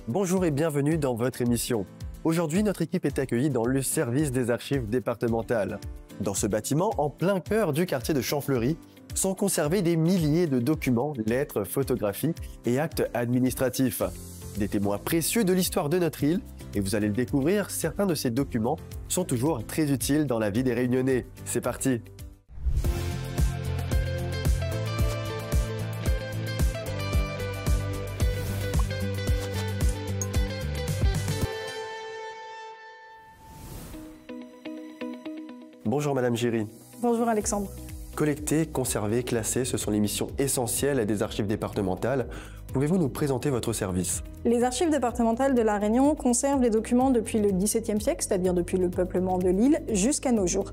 Bonjour et bienvenue dans votre émission. Aujourd'hui, notre équipe est accueillie dans le service des archives départementales. Dans ce bâtiment, en plein cœur du quartier de Champfleury, sont conservés des milliers de documents, lettres, photographies et actes administratifs. Des témoins précieux de l'histoire de notre île, et vous allez le découvrir, certains de ces documents sont toujours très utiles dans la vie des Réunionnais. C'est parti! Bonjour Madame Giry. Bonjour Alexandre. Collecter, conserver, classer, ce sont les missions essentielles des archives départementales. Pouvez-vous nous présenter votre service? Les archives départementales de La Réunion conservent les documents depuis le XVIIe siècle, c'est-à-dire depuis le peuplement de l'île, jusqu'à nos jours.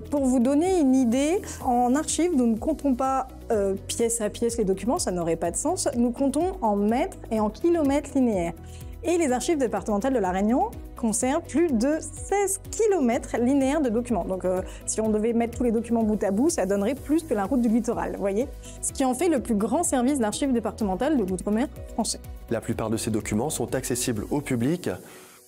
Pour vous donner une idée, en archives, nous ne comptons pas pièce à pièce les documents, ça n'aurait pas de sens. Nous comptons en mètres et en kilomètres linéaires. Et les archives départementales de La Réunion conservent plus de 16 km linéaires de documents. Donc si on devait mettre tous les documents bout à bout, ça donnerait plus que la route du littoral, vous voyez. Ce qui en fait le plus grand service d'archives départementales de l'outre-mer français. La plupart de ces documents sont accessibles au public.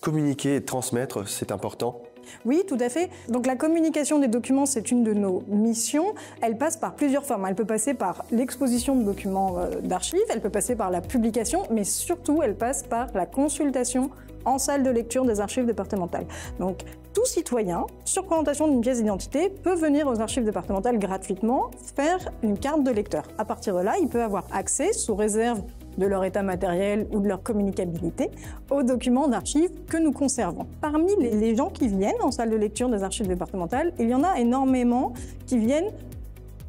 Communiquer et transmettre, c'est important. Oui, tout à fait. Donc la communication des documents, c'est une de nos missions. Elle passe par plusieurs formes. Elle peut passer par l'exposition de documents d'archives, elle peut passer par la publication, mais surtout, elle passe par la consultation en salle de lecture des archives départementales. Donc tout citoyen, sur présentation d'une pièce d'identité, peut venir aux archives départementales gratuitement faire une carte de lecteur. À partir de là, il peut avoir accès, sous réserve de leur état matériel ou de leur communicabilité, aux documents d'archives que nous conservons. Parmi les gens qui viennent en salle de lecture des archives départementales, il y en a énormément qui viennent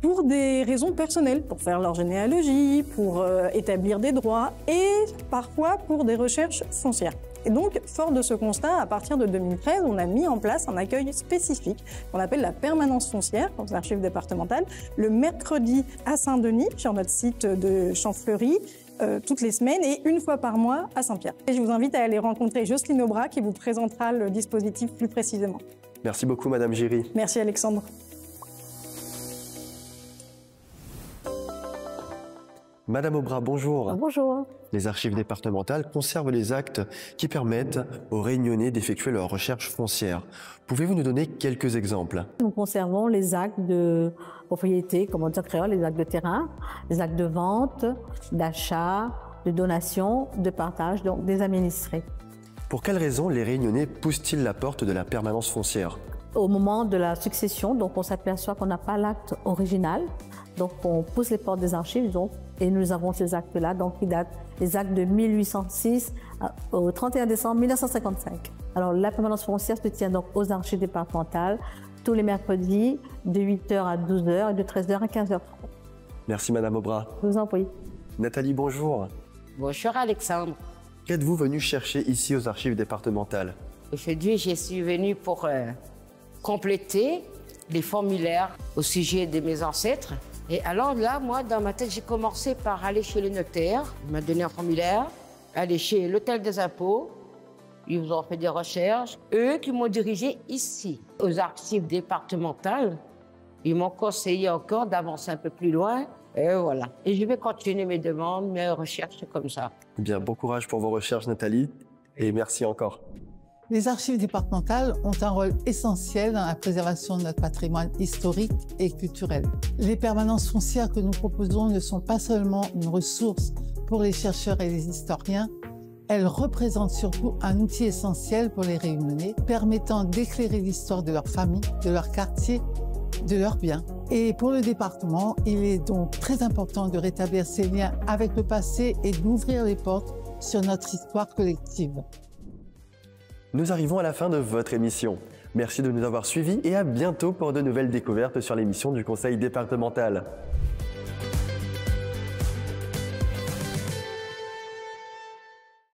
pour des raisons personnelles, pour faire leur généalogie, pour établir des droits et parfois pour des recherches foncières. Et donc, fort de ce constat, à partir de 2013, on a mis en place un accueil spécifique qu'on appelle la permanence foncière aux archives départementales, le mercredi à Saint-Denis, sur notre site de Champfleury, toutes les semaines et une fois par mois à Saint-Pierre. Et je vous invite à aller rencontrer Jocelyne Aubrat qui vous présentera le dispositif plus précisément. Merci beaucoup Madame Giry. Merci Alexandre. Madame Aubrat, bonjour. Bonjour. Les archives départementales conservent les actes qui permettent aux Réunionnais d'effectuer leurs recherches foncières. Pouvez-vous nous donner quelques exemples? Nous conservons les actes de propriété, comme on dit en créole, les actes de terrain, les actes de vente, d'achat, de donation, de partage, donc des administrés. Pour quelles raisons les Réunionnais poussent-ils la porte de la permanence foncière? Au moment de la succession, donc on s'aperçoit qu'on n'a pas l'acte original, donc on pousse les portes des archives, donc, et nous avons ces actes-là, donc qui datent des actes de 1806 au 31 décembre 1955. Alors la permanence foncière se tient donc aux archives départementales tous les mercredis de 8h à 12h et de 13h à 15h30. Merci Madame Aubrat. Je vous en prie. Nathalie, bonjour. Bonjour Alexandre. Qu'êtes-vous venu chercher ici aux archives départementales? Aujourd'hui, je suis venue pour compléter les formulaires au sujet de mes ancêtres. Et alors là, moi, dans ma tête, j'ai commencé par aller chez le notaire. Il m'a donné un formulaire, aller chez l'hôtel des impôts. Ils vous ont fait des recherches. Eux qui m'ont dirigé ici, aux archives départementales. Ils m'ont conseillé encore d'avancer un peu plus loin. Et voilà. Et je vais continuer mes demandes, mes recherches comme ça. Eh bien, bon courage pour vos recherches, Nathalie. Et merci encore. Les archives départementales ont un rôle essentiel dans la préservation de notre patrimoine historique et culturel. Les permanences foncières que nous proposons ne sont pas seulement une ressource pour les chercheurs et les historiens, elles représentent surtout un outil essentiel pour les Réunionnais, permettant d'éclairer l'histoire de leur famille, de leur quartier, de leurs biens. Et pour le département, il est donc très important de rétablir ces liens avec le passé et d'ouvrir les portes sur notre histoire collective. Nous arrivons à la fin de votre émission. Merci de nous avoir suivis et à bientôt pour de nouvelles découvertes sur l'émission du Conseil départemental.